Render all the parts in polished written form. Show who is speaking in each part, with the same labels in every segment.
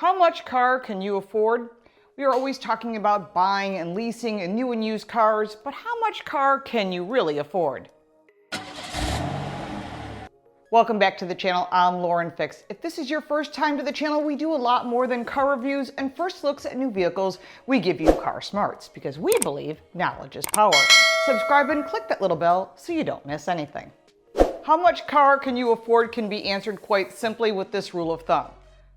Speaker 1: How much car can you afford? We are always talking about buying and leasing and new and used cars, but how much car can you really afford? Welcome back to the channel. I'm Lauren Fix. If this is your first time to the channel, we do a lot more than car reviews and first looks at new vehicles. We give you car smarts because we believe knowledge is power. Subscribe and click that little bell so you don't miss anything. How much car can you afford can be answered quite simply with this rule of thumb.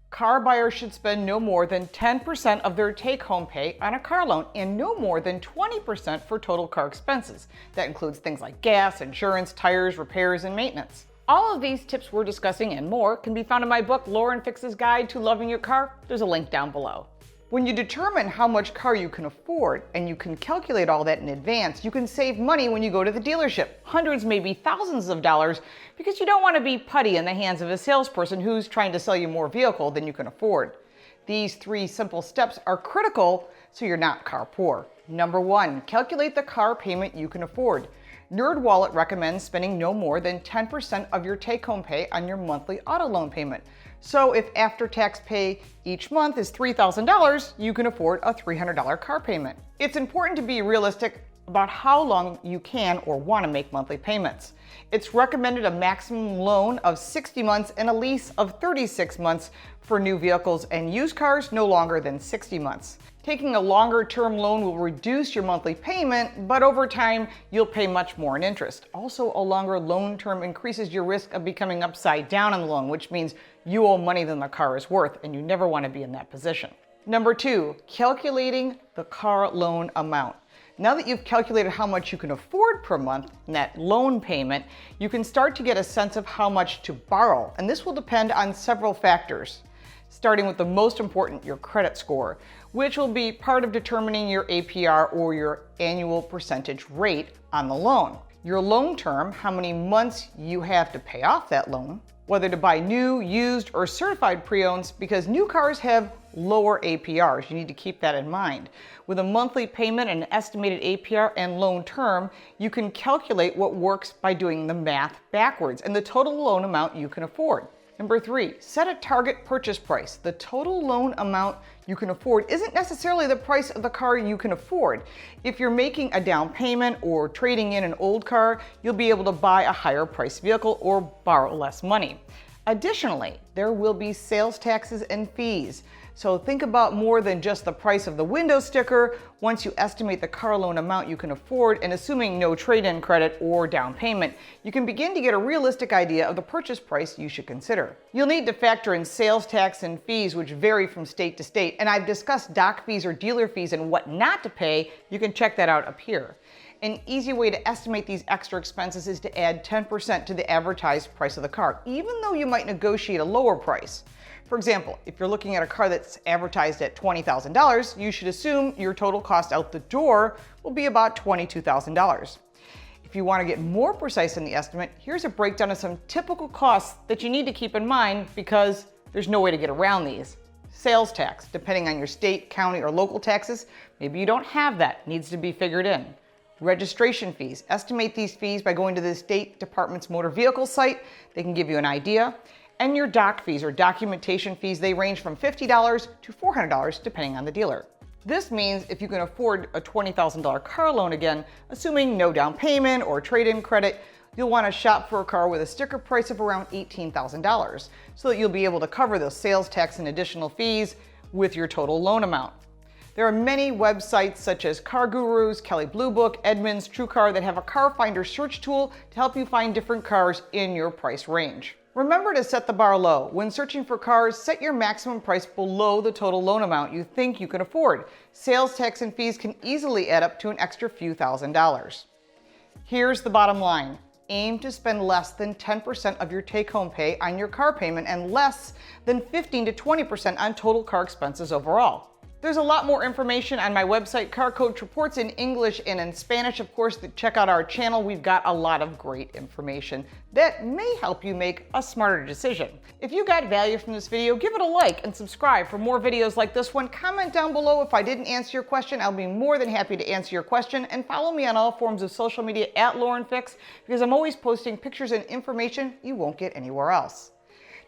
Speaker 1: Car buyers should spend no more than 10% of their take-home pay on a car loan and no more than 20% for total car expenses. That includes things like gas, insurance, tires, repairs, and maintenance. All of these tips we're discussing and more can be found in my book, Lauren Fix's Guide to Loving Your Car. There's a link down below. When you determine how much car you can afford and you can calculate all that in advance, you can save money when you go to the dealership. Hundreds, maybe thousands of dollars, because you don't want to be putty in the hands of a salesperson who's trying to sell you more vehicle than you can afford. These 3 simple steps are critical so you're not car poor. Number 1, calculate the car payment you can afford. NerdWallet recommends spending no more than 10% of your take-home pay on your monthly auto loan payment. So if after-tax pay each month is $3,000, you can afford a $300 car payment. It's important to be realistic about how long you can or want to make monthly payments. It's recommended a maximum loan of 60 months and a lease of 36 months for new vehicles and used cars, no longer than 60 months. Taking a longer term loan will reduce your monthly payment, but over time, you'll pay much more in interest. Also, a longer loan term increases your risk of becoming upside down on the loan, which means you owe money than the car is worth, and you never want to be in that position. Number 2, calculating the car loan amount. Now that you've calculated how much you can afford per month in that loan payment, you can start to get a sense of how much to borrow, and this will depend on several factors. Starting with the most important, your credit score, which will be part of determining your APR or your annual percentage rate on the loan. Your loan term, how many months you have to pay off that loan, whether to buy new, used, or certified pre-owns, because new cars have lower APRs. You need to keep that in mind. With a monthly payment and an estimated APR and loan term, you can calculate what works by doing the math backwards and the total loan amount you can afford. Number 3, set a target purchase price. The total loan amount you can afford isn't necessarily the price of the car you can afford. If you're making a down payment or trading in an old car, you'll be able to buy a higher priced vehicle or borrow less money. Additionally, there will be sales taxes and fees. So think about more than just the price of the window sticker once you estimate the car loan amount you can afford, and assuming no trade-in credit or down payment, you can begin to get a realistic idea of the purchase price you should consider. You'll need to factor in sales tax and fees, which vary from state to state, and I've discussed doc fees or dealer fees and what not to pay. You can check that out up here. An easy way to estimate these extra expenses is to add 10% to the advertised price of the car, even though you might negotiate a lower price. For example, if you're looking at a car that's advertised at $20,000, you should assume your total cost out the door will be about $22,000. If you want to get more precise in the estimate, here's a breakdown of some typical costs that you need to keep in mind because there's no way to get around these. Sales tax, depending on your state, county, or local taxes, maybe you don't have that, needs to be figured in. Registration fees, estimate these fees by going to the state department's motor vehicle site. They can give you an idea. And your doc fees or documentation fees, they range from $50 to $400 depending on the dealer. This means if you can afford a $20,000 car loan again, assuming no down payment or trade-in credit, you'll want to shop for a car with a sticker price of around $18,000 so that you'll be able to cover those sales tax and additional fees with your total loan amount. There are many websites such as CarGurus, Kelley Blue Book, Edmunds, TrueCar that have a car finder search tool to help you find different cars in your price range. Remember to set the bar low. When searching for cars, set your maximum price below the total loan amount you think you can afford. Sales tax and fees can easily add up to an extra few $1,000s. Here's the bottom line. Aim to spend less than 10% of your take-home pay on your car payment and less than 15 to 20% on total car expenses overall. There's a lot more information on my website, Car Coach Reports, in English and in Spanish. Of course, check out our channel. We've got a lot of great information that may help you make a smarter decision. If you got value from this video, give it a like and subscribe for more videos like this one. Comment down below if I didn't answer your question. I'll be more than happy to answer your question. And follow me on all forms of social media at Lauren Fix, because I'm always posting pictures and information you won't get anywhere else.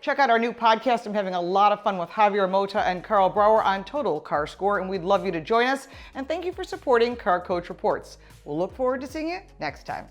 Speaker 1: Check out our new podcast. I'm having a lot of fun with Javier Mota and Carl Brower on Total Car Score, and we'd love you to join us. And thank you for supporting Car Coach Reports. We'll look forward to seeing you next time.